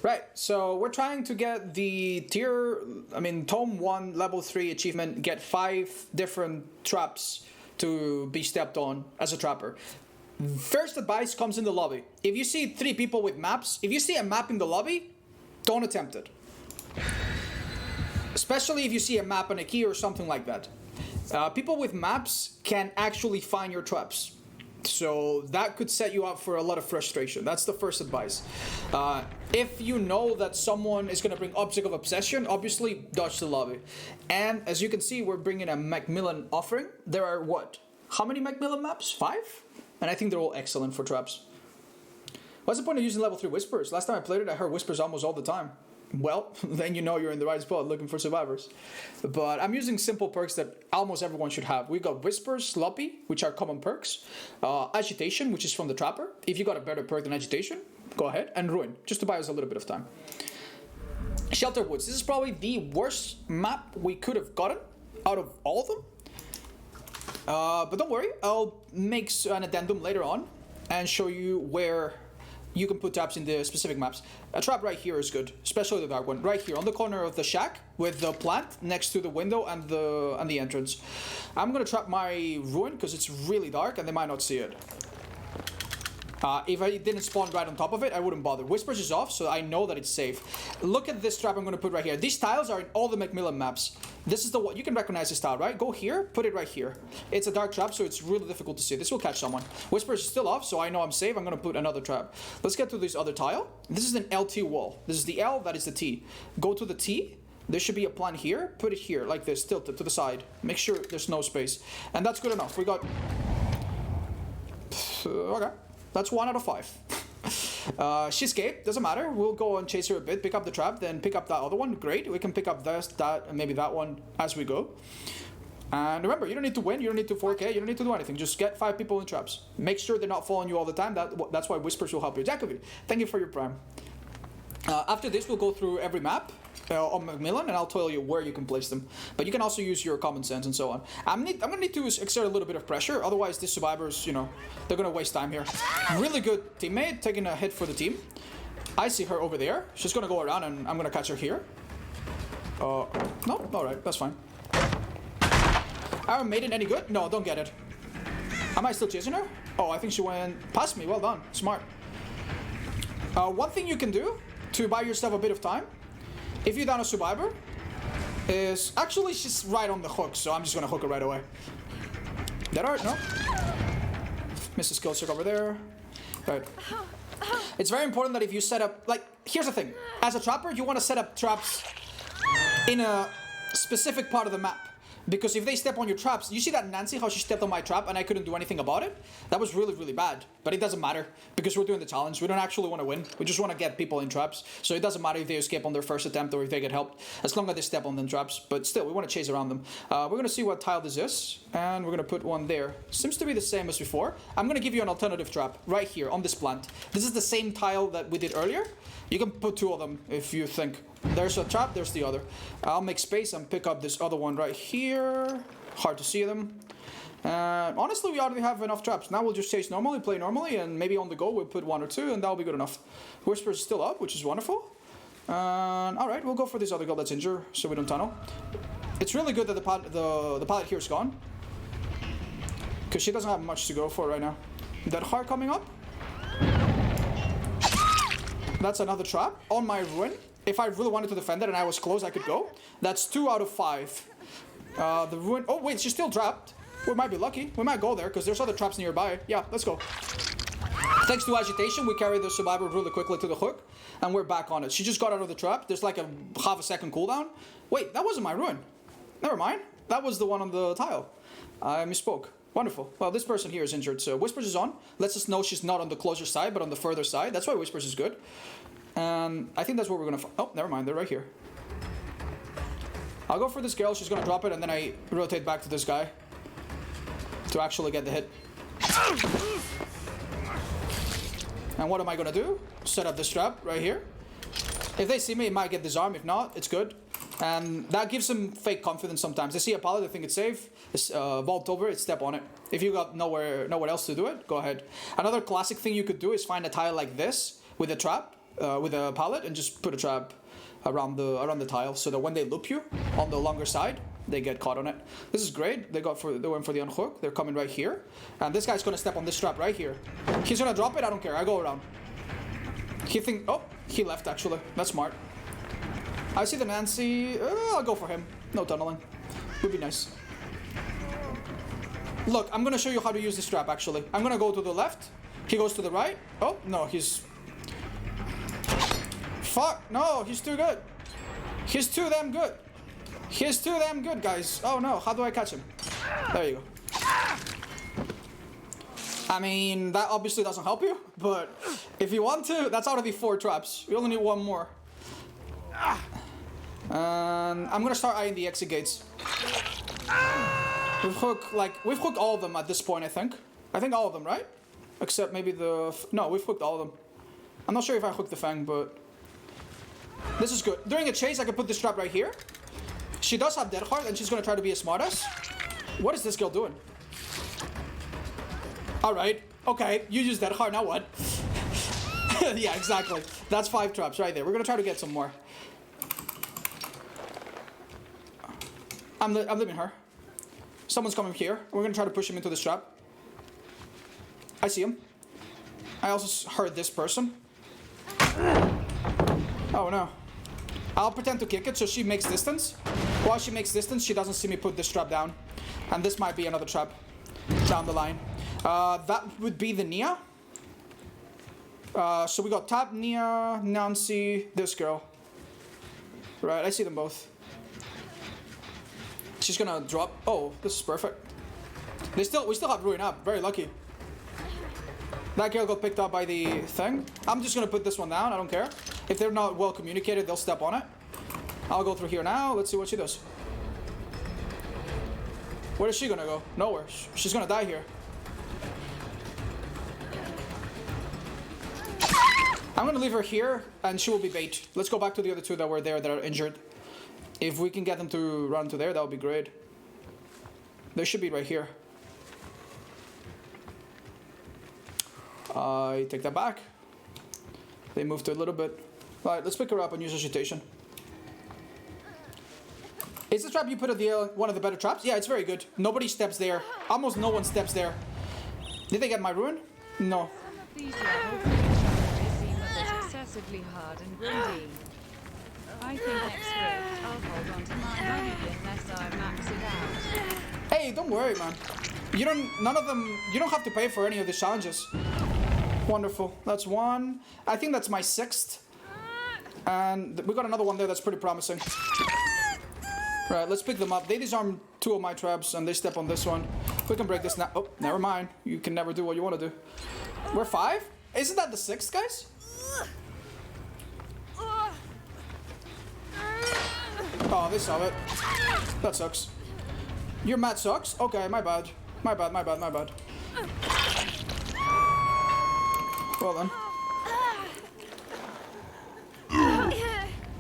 Right, so we're trying to get the Tome 1, Level 3 achievement, get 5 different traps to be stepped on as a trapper. First advice comes in the lobby. If you see 3 people with maps, if you see a map in the lobby, don't attempt it. Especially if you see a map and a key or something like that. People with maps can actually find your traps. So that could set you up for a lot of frustration. That's the first advice. If you know that someone is going to bring Object of Obsession, obviously dodge the lobby. And as you can see, we're bringing a MacMillan offering. There are what? How many MacMillan maps? 5? And I think they're all excellent for traps. What's the point of using level 3 Whispers? Last time I played it, I heard Whispers almost all the time. Well, then you know you're in the right spot looking for survivors. But I'm using simple perks that almost everyone should have. We got Whispers, Sloppy, which are common perks. Agitation, which is from the Trapper. If you got a better perk than Agitation, go ahead. And Ruin, just to buy us a little bit of time. Shelter Woods. This is probably the worst map we could have gotten out of all of them. But don't worry, I'll make an addendum later on and show you where you can put traps in the specific maps. A trap right here is good, especially the dark one. Right here on the corner of the shack with the plant next to the window and the entrance. I'm gonna trap my ruin because it's really dark and they might not see it. If I didn't spawn right on top of it, I wouldn't bother. Whispers is off, so I know that it's safe. Look at this trap I'm going to put right here. These tiles are in all the MacMillan maps. This is the one. You can recognize this tile, right? Go here, put it right here. It's a dark trap, so it's really difficult to see. This will catch someone. Whispers is still off, so I know I'm safe. I'm going to put another trap. Let's get to this other tile. This is an LT wall. This is the L, that is the T. Go to the T. There should be a plant here. Put it here, like this, tilted to the side. Make sure there's no space. And that's good enough. We got... Okay. That's 1 out of 5. She escaped. Doesn't matter. We'll go and chase her a bit. Pick up the trap, then pick up that other one. Great. We can pick up this, that, and maybe that one as we go. And remember, you don't need to win. You don't need to 4K. You don't need to do anything. Just get 5 people in traps. Make sure they're not following you all the time. That's why Whispers will help you. Jacoby, thank you for your prime. After this, we'll go through every map on MacMillan, and I'll tell you where you can place them. But you can also use your common sense and so on. I'm gonna need to exert a little bit of pressure, otherwise these survivors, you know, they're gonna waste time here. Really good teammate, taking a hit for the team. I see her over there. She's gonna go around, and I'm gonna catch her here. No, all right, that's fine. Iron Maiden any good? No, don't get it. Am I still chasing her? Oh, I think she went past me. Well done, smart. One thing you can do to buy yourself a bit of time, if you're down a survivor, is... Actually, she's right on the hook, so I'm just gonna hook her right away. Dead art? No? Missed a skill check over there. Right. It's very important that if you set up... Like, here's the thing. As a trapper, you want to set up traps in a specific part of the map. Because if they step on your traps, you see that Nancy, how she stepped on my trap and I couldn't do anything about it? That was really, really bad. But it doesn't matter because we're doing the challenge. We don't actually want to win. We just want to get people in traps. So it doesn't matter if they escape on their first attempt or if they get helped, as long as they step on them traps. But still, we want to chase around them. We're going to see what tile this is, and we're going to put one there. Seems to be the same as before. I'm going to give you an alternative trap right here on this plant. This is the same tile that we did earlier. You can put 2 of them if you think. There's a trap, there's the other. I'll make space and pick up this other one right here. Hard to see them. Honestly, we already have enough traps. Now we'll just chase normally, play normally, and maybe on the go we'll put 1 or 2, and that'll be good enough. Whisper's still up, which is wonderful. Alright, we'll go for this other girl that's injured, so we don't tunnel. It's really good that the pallet here is gone, because she doesn't have much to go for right now. That heart coming up. That's another trap on my ruin. If I really wanted to defend it and I was close, I could go. That's 2 out of 5. The ruin... Oh, wait, she's still trapped. We might be lucky. We might go there, because there's other traps nearby. Yeah, let's go. Thanks to agitation, we carried the survivor really quickly to the hook, and we're back on it. She just got out of the trap. There's like a half a second cooldown. Wait, that wasn't my ruin. Never mind. That was the one on the tile. I misspoke. Wonderful. Well, this person here is injured, so Whispers is on. Lets us know she's not on the closer side, but on the further side. That's why Whispers is good. I think that's what we're gonna... Oh, never mind. They're right here. I'll go for this girl. She's gonna drop it, and then I rotate back to this guy to actually get the hit. And what am I gonna do? Set up this trap right here. If they see me, it might get disarmed. If not, it's good. And that gives them fake confidence sometimes. They see a pallet, they think it's safe. Vault over it, step on it. If you got nowhere else to do it, go ahead. Another classic thing you could do is find a tile like this with a trap. with a pallet and just put a trap around the tile so that when they loop you on the longer side, they get caught on it. This is great. They went for the unhook. They're coming right here, and this guy's gonna step on this trap right here. He's gonna drop it. I don't care. I go around. He left actually. That's smart. I see the Nancy. I'll go for him. No tunneling. Would be nice. Look, I'm gonna show you how to use this trap actually. I'm gonna go to the left. He goes to the right. Oh no, he's. Fuck! No, he's too good. He's too damn good. He's too damn good, guys. Oh no, how do I catch him? There you go. I mean, that obviously doesn't help you, but if you want to, that's already 4 traps. You only need 1 more. And I'm gonna start eyeing the exit gates. We've hooked all of them at this point, I think. I think all of them, right? Except maybe no, we've hooked all of them. I'm not sure if I hooked the Fang, but this is good. During a chase, I can put this trap right here. She does have Dead Heart, and she's gonna try to be a smartass. What is this girl doing? Alright, okay, you use Dead Heart, now what? Yeah, exactly. That's 5 traps right there. We're gonna try to get some more. I'm leaving her. Someone's coming here. We're gonna try to push him into this trap. I see him. I also heard this person. Oh no. I'll pretend to kick it so she makes distance. While she makes distance, she doesn't see me put this trap down. And this might be another trap down the line. That would be the Nia. So we got Tap, Nia, Nancy, this girl. Right, I see them both. She's gonna drop. Oh, this is perfect. We still have Ruin up. Very lucky. That girl got picked up by the thing. I'm just gonna put this one down. I don't care. If they're not well communicated, they'll step on it. I'll go through here now. Let's see what she does. Where is she gonna go? Nowhere. She's gonna die here. I'm gonna leave her here, and she will be bait. Let's go back to the other 2 that were there that are injured. If we can get them to run to there, that would be great. They should be right here. I take that back. They moved a little bit. Alright, let's pick her up and use agitation. Is the trap you put at one of the better traps? Yeah, it's very good. Nobody steps there. Almost no one steps there. Did they get my ruin? No. These levels seem a bit excessively hard and grindy. I think next week I'll hold on to my money unless I max it out. Hey, don't worry, man. You don't have to pay for any of the challenges. Wonderful. That's 1. I think that's my 6th. And we got another one there that's pretty promising. Right, let's pick them up. They disarm 2 of my traps and they step on this one. We can break this now. Oh, never mind. You can never do what you want to do. We're 5? Isn't that the 6th, guys? Oh, they saw it. That sucks. Your mat sucks? Okay, my bad. My bad. Well then.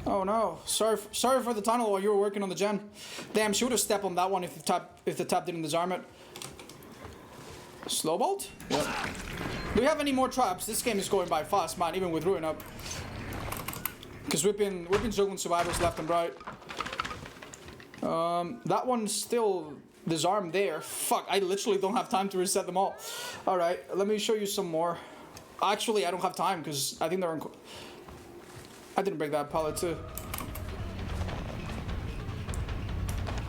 Oh no. Sorry for the tunnel while you were working on the gen. Damn, she would have stepped on that one if the tap didn't disarm it. Slow bolt? Yep. Do we have any more traps? This game is going by fast, man, even with Ruin up. Because we've been juggling survivors left and right. That one's still disarmed there. Fuck, I literally don't have time to reset them all. Alright, let me show you some more. Actually, I don't have time because I think they're on... I didn't break that pallet too.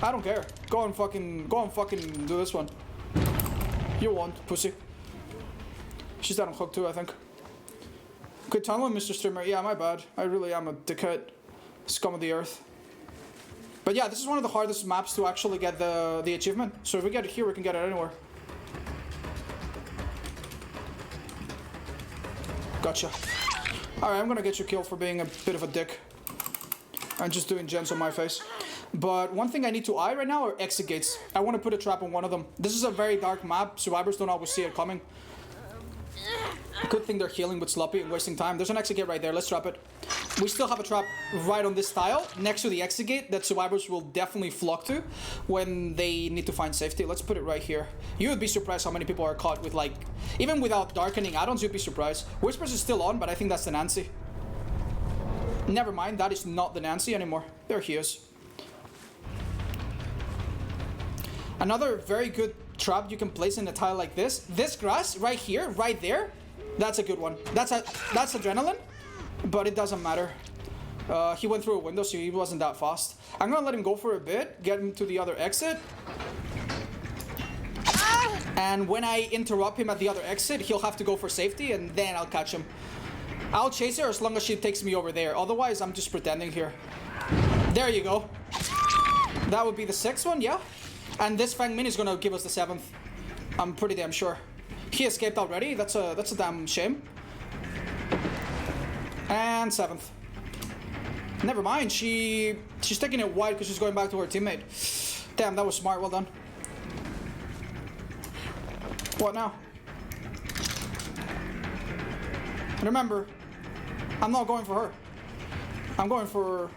I don't care. Go and fucking do this one. You won't, pussy. She's down on hook too, I think. Good tunneling, Mr. Streamer. Yeah, my bad. I really am a dickhead. Scum of the earth. But yeah, this is one of the hardest maps to actually get the achievement. So if we get it here, we can get it anywhere. Gotcha. Alright, I'm gonna get you killed for being a bit of a dick. And just doing gens on my face. But one thing I need to eye right now are exit gates. I want to put a trap on one of them. This is a very dark map. Survivors don't always see it coming. Good thing they're healing with Sloppy and wasting time. There's an exit gate right there. Let's trap it. We still have a trap right on this tile next to the exit gate that survivors will definitely flock to when they need to find safety. Let's put it right here. You would be surprised how many people are caught with, like, even without darkening add-ons, you'd be surprised. Whispers is still on, but I think that's the Nancy. Never mind, that is not the Nancy anymore. There he is. Another very good trap you can place in a tile like this. This grass right here, right there, that's a good one. That's adrenaline, but it doesn't matter. He went through a window, so he wasn't that fast. I'm gonna let him go for a bit, get him to the other exit. And when I interrupt him at the other exit, he'll have to go for safety, and then I'll catch him. I'll chase her as long as she takes me over there. Otherwise, I'm just pretending here. There you go. That would be the 6th one, yeah? And this Fang Min is gonna give us the 7th. I'm pretty damn sure. He escaped already. That's a damn shame. And 7th. Never mind. She's taking it wide because she's going back to her teammate. Damn, that was smart. Well done. What now? Remember, I'm not going for her. I'm going for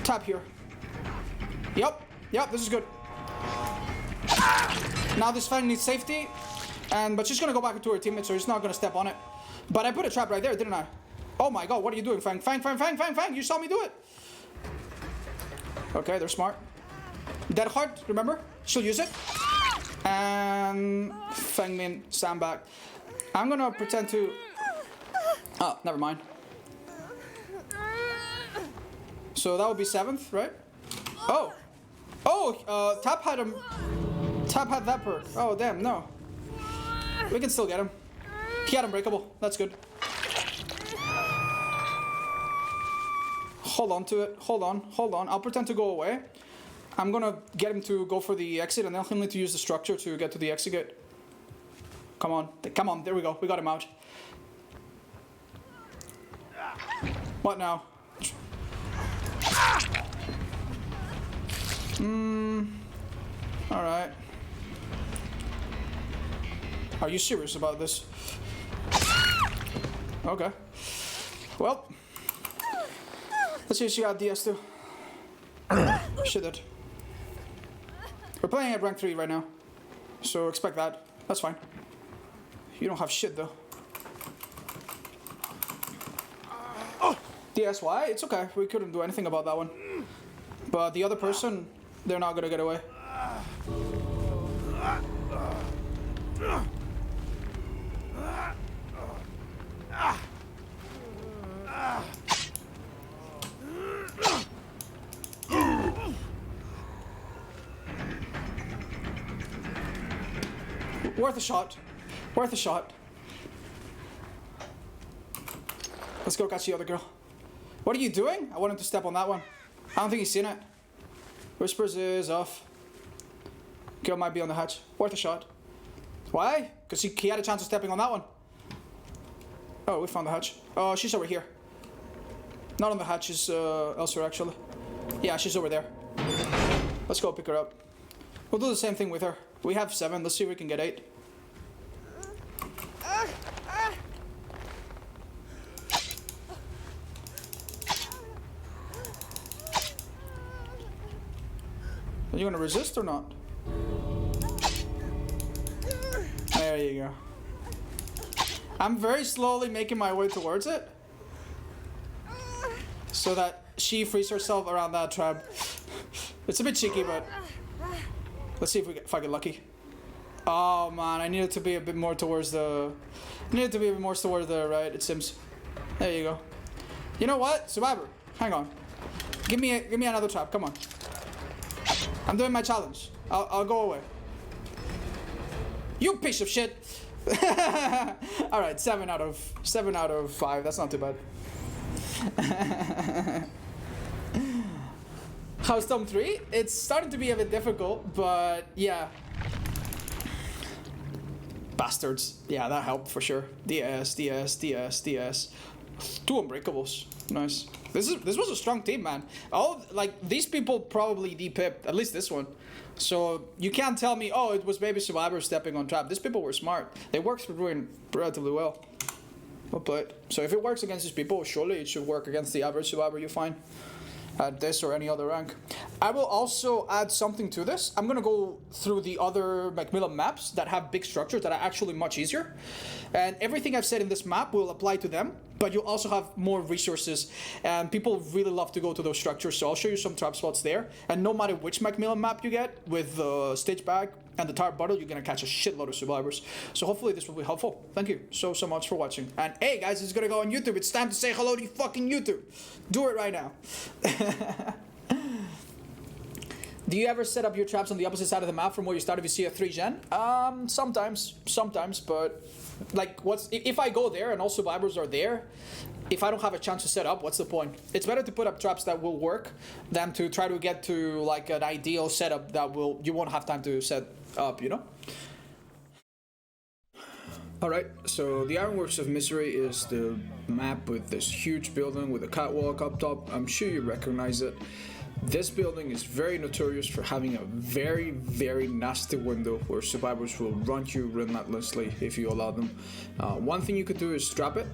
tap here. Yep, this is good. Now this Fang needs safety, but she's gonna go back into her teammate, so he's not gonna step on it. But I put a trap right there, didn't I? Oh my god, what are you doing, Fang? Fang, you saw me do it. Okay, they're smart. Dead Heart, remember? She'll use it. And Fang Min, stand back. I'm gonna pretend to... Oh, never mind. So that would be 7th, right? Oh, Tap had him. Tap had that perk. Oh, damn, no. We can still get him. He had Unbreakable. That's good. Hold on to it. Hold on. I'll pretend to go away. I'm gonna get him to go for the exit, and then he'll need to use the structure to get to the exit gate. Come on. There we go. We got him out. What now? Alright. Are you serious about this? Okay. Well. Let's see if she got DS too. She did. We're playing at rank 3 right now. So expect that. That's fine. You don't have shit though. DSY? It's okay. We couldn't do anything about that one. But the other person, they're not gonna get away. Worth a shot. Worth a shot. Let's go catch the other girl. What are you doing? I want him to step on that one. I don't think he's seen it. Whispers is off. Girl might be on the hatch. Worth a shot. Why? Because he had a chance of stepping on that one. Oh, we found the hatch. Oh, she's over here. Not on the hatch, she's elsewhere actually. Yeah, she's over there. Let's go pick her up. We'll do the same thing with her. We have 7, let's see if we can get 8. Are you gonna resist or not? There you go. I'm very slowly making my way towards it, so that she frees herself around that trap. It's a bit cheeky, but let's see if I get lucky. Oh man, I needed to be a bit more towards the... right, it seems. There you go. You know what? Survivor, hang on. Give me another trap, come on. I'm doing my challenge. I'll go away. You piece of shit! Alright, 7 out of 5, that's not too bad. How's Tome 3? It's starting to be a bit difficult, but yeah. Bastards. Yeah, that helped for sure. DS. 2 Unbreakables. Nice. This was a strong team, man. These people probably de-pipped, at least this one. So you can't tell me, oh, it was Baby Survivor stepping on trap. These people were smart. They worked through relatively well. Well played. So if it works against these people, surely it should work against the average Survivor you find. at this or any other rank. I will also add something to this. I'm gonna go through the other MacMillan maps that have big structures that are actually much easier. And everything I've said in this map will apply to them, but you'll also have more resources, and people really love to go to those structures, so I'll show you some trap spots there. And no matter which MacMillan map you get, with the stage bag and the tire bottle, you're gonna catch a shitload of survivors. So hopefully this will be helpful. Thank you so much for watching. And hey guys, it's gonna go on YouTube. It's time to say hello to fucking YouTube. Do it right now. Do you ever set up your traps on the opposite side of the map from where you started if you see a 3 gen? Sometimes, but like, if I go there and all survivors are there, if I don't have a chance to set up, what's the point? It's better to put up traps that will work than to try to get to like an ideal setup that you won't have time to set up, you know? Alright, so the Ironworks of Misery is the map with this huge building with a catwalk up top. I'm sure you recognize it. This building is very notorious for having a very, very nasty window where survivors will run you relentlessly if you allow them. One thing you could do is trap it,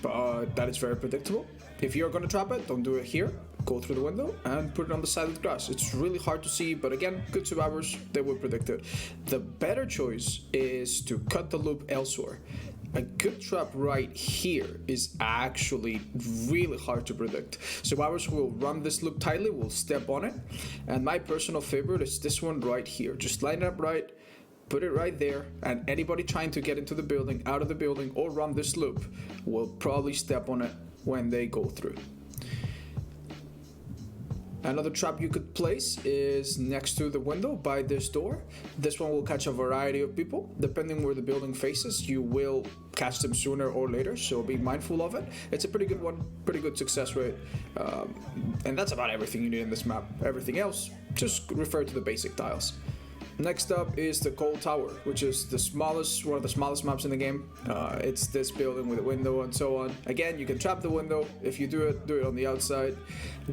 but that is very predictable. If you're gonna trap it, don't do it here. Go through the window and put it on the side of the grass. It's really hard to see, but again, good survivors, they will predict it. The better choice is to cut the loop elsewhere. A good trap right here is actually really hard to predict. Survivors who will run this loop tightly will step on it, and my personal favorite is this one right here. Just line it up right, put it right there, and anybody trying to get into the building, out of the building, or run this loop will probably step on it when they go through. Another trap you could place is next to the window by this door. This one will catch a variety of people. Depending where the building faces, you will catch them sooner or later, so be mindful of it. It's a pretty good one, pretty good success rate. And that's about everything you need in this map. Everything else, just refer to the basic tiles. Next up is the Cold Tower, which is one of the smallest maps in the game. It's this building with a window and so on. Again, you can trap the window. If you do it on the outside.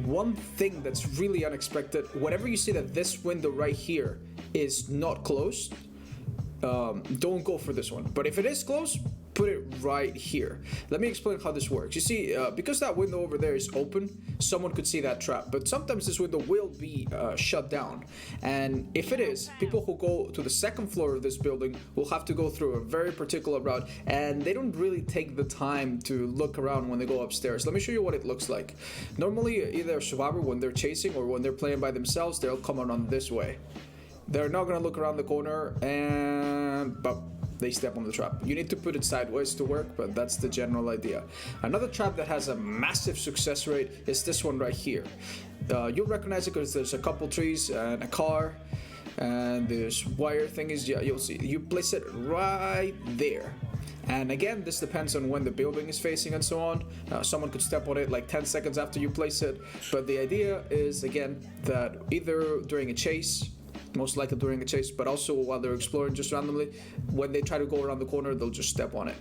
One thing that's really unexpected, whenever you see that this window right here is not closed, don't go for this one. But if it is closed, put it right here. Let me explain how this works. You see, because that window over there is open, someone could see that trap, but sometimes this window will be shut down, and if it is, people who go to the second floor of this building will have to go through a very particular route, and they don't really take the time to look around when they go upstairs. Let me show you what it looks like. Normally, either a survivor, when they're chasing or when they're playing by themselves, they'll come around this way. They're not gonna look around the corner, but they step on the trap. You need to put it sideways to work, but that's the general idea. Another trap that has a massive success rate is this one right here. You'll recognize it because there's a couple trees and a car, and this wire thing is, you'll see. You place it right there. And again, this depends on when the building is facing and so on. Someone could step on it like 10 seconds after you place it, but the idea is, again, that either during a chase, most likely during a chase, but also while they're exploring just randomly, when they try to go around the corner, they'll just step on it.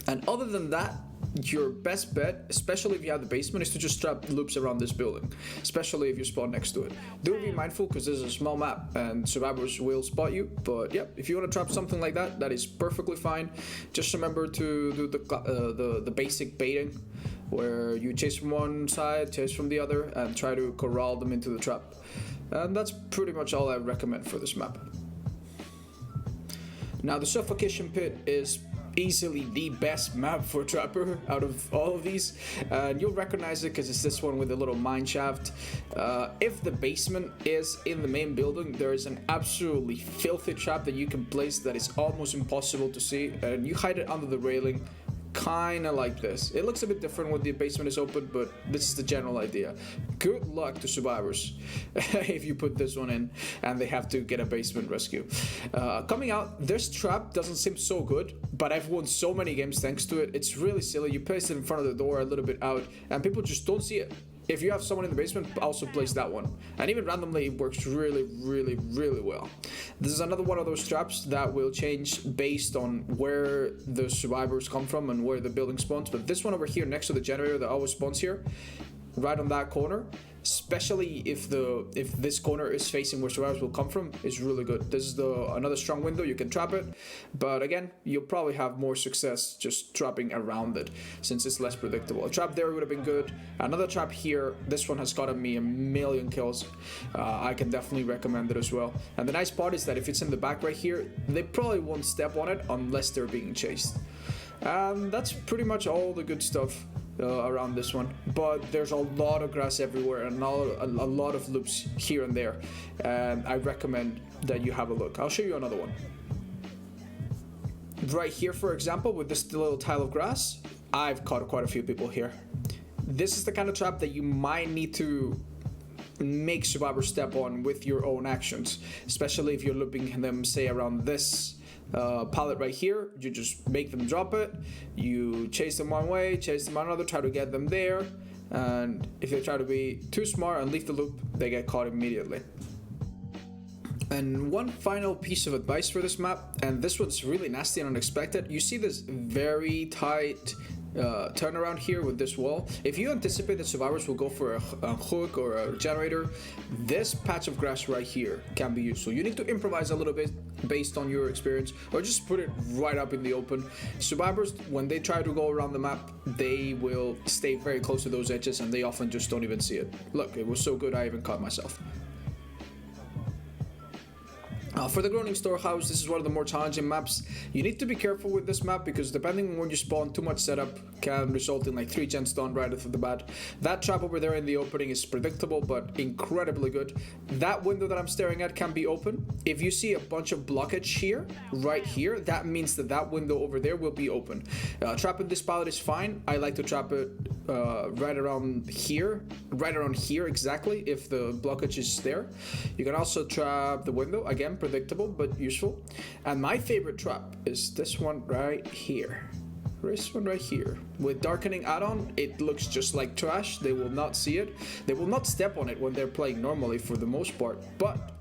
And other than that, your best bet, especially if you have the basement, is to just trap loops around this building, especially if you spawn next to it. Do be mindful because this is a small map and survivors will spot you, but yeah, if you want to trap something like that, that is perfectly fine. Just remember to do the basic baiting, where you chase from one side, chase from the other, and try to corral them into the trap. And that's pretty much all I recommend for this map. Now, the Suffocation Pit is easily the best map for Trapper out of all of these, and you'll recognize it because it's this one with the little mine shaft. If the basement is in the main building, there is an absolutely filthy trap that you can place that is almost impossible to see, and you hide it under the railing, kinda like this. It looks a bit different when the basement is open, but this is the general idea. Good luck to survivors if you put this one in and they have to get a basement rescue. Coming out, this trap doesn't seem so good, but I've won so many games thanks to it. It's really silly. You place it in front of the door a little bit out and people just don't see it. If you have someone in the basement, also place that one. And even randomly, it works really, really, really well. This is another one of those traps that will change based on where the survivors come from and where the building spawns. But this one over here next to the generator that always spawns here, right on that corner, especially if this corner is facing where survivors will come from, is really good. This is another strong window, you can trap it, but again, you'll probably have more success just trapping around it since it's less predictable. A trap there would have been good. Another trap here, this one has gotten me a million kills. I can definitely recommend it as well. And the nice part is that if it's in the back right here, they probably won't step on it unless they're being chased. And that's pretty much all the good stuff around this one, but there's a lot of grass everywhere and a lot of loops here and there, and I recommend that you have a look. I'll show you another one. Right here, for example, with this little tile of grass, I've caught quite a few people here. This is the kind of trap that you might need to make survivors step on with your own actions, especially if you're looping them, say, around this pallet right here. You just make them drop it, you chase them one way, chase them another, try to get them there, and if they try to be too smart and leave the loop, they get caught immediately. And one final piece of advice for this map, and this one's really nasty and unexpected. You see this very tight turnaround here with this wall. If you anticipate that survivors will go for a hook or a generator, this patch of grass right here can be useful. You need to improvise a little bit based on your experience, or just put it right up in the open. Survivors, when they try to go around the map, they will stay very close to those edges and they often just don't even see it. Look, it was so good I even caught myself. For the Groaning Storehouse, this is one of the more challenging maps. You need to be careful with this map because depending on where you spawn, too much setup can result in like 3 gens done right off the bat. That trap over there in the opening is predictable but incredibly good. That window that I'm staring at can be open. If you see a bunch of blockage here, right here, that means that that window over there will be open. Trapping this pallet is fine. I like to trap it right around here exactly if the blockage is there. You can also trap the window, again, predictable but useful. And my favorite trap is this one right here. This one right here. With darkening add-on, it looks just like trash. They will not see it. They will not step on it when they're playing normally for the most part, but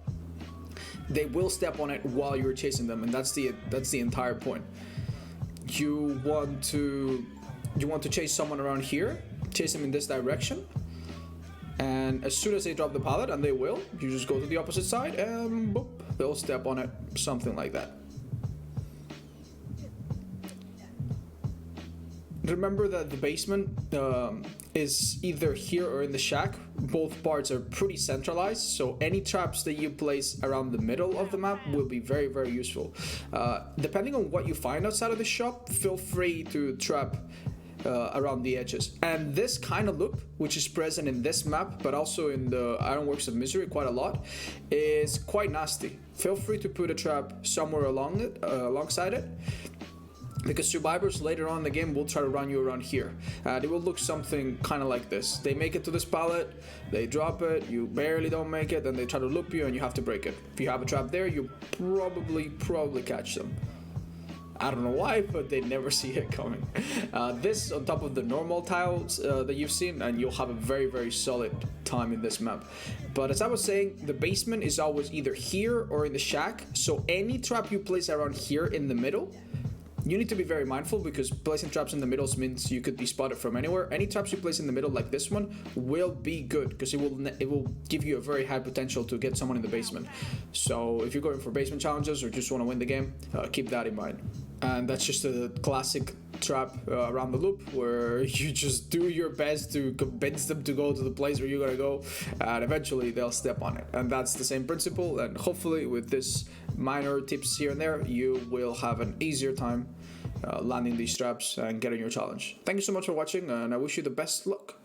they will step on it while you're chasing them, and that's the entire point. You want to chase someone around here, chase them in this direction, and as soon as they drop the pallet, and they will, you just go to the opposite side and boop, they'll step on it, something like that. Remember that the basement is either here or in the shack. Both parts are pretty centralized, so any traps that you place around the middle of the map will be very, very useful. Depending on what you find outside of the shop, feel free to trap around the edges. And this kind of loop, which is present in this map but also in the Ironworks of Misery quite a lot, is quite nasty. Feel free to put a trap somewhere along it, alongside it, because survivors later on in the game will try to run you around here. It will look something kind of like this. They make it to this pallet, they drop it, you barely don't make it, then they try to loop you and you have to break it. If you have a trap there, you probably catch them. I don't know why, but they never see it coming. This on top of the normal tiles that you've seen, and you'll have a very, very solid time in this map. But as I was saying, the basement is always either here or in the shack, so any trap you place around here in the middle, you need to be very mindful, because placing traps in the middle means you could be spotted from anywhere. Any traps you place in the middle like this one will be good, because it will give you a very high potential to get someone in the basement. So if you're going for basement challenges or just want to win the game, keep that in mind. And that's just a classic trap around the loop, where you just do your best to convince them to go to the place where you're gonna go, and eventually they'll step on it. And that's the same principle, and hopefully with this minor tips here and there, you will have an easier time landing these traps and getting your challenge. Thank you so much for watching, and I wish you the best luck.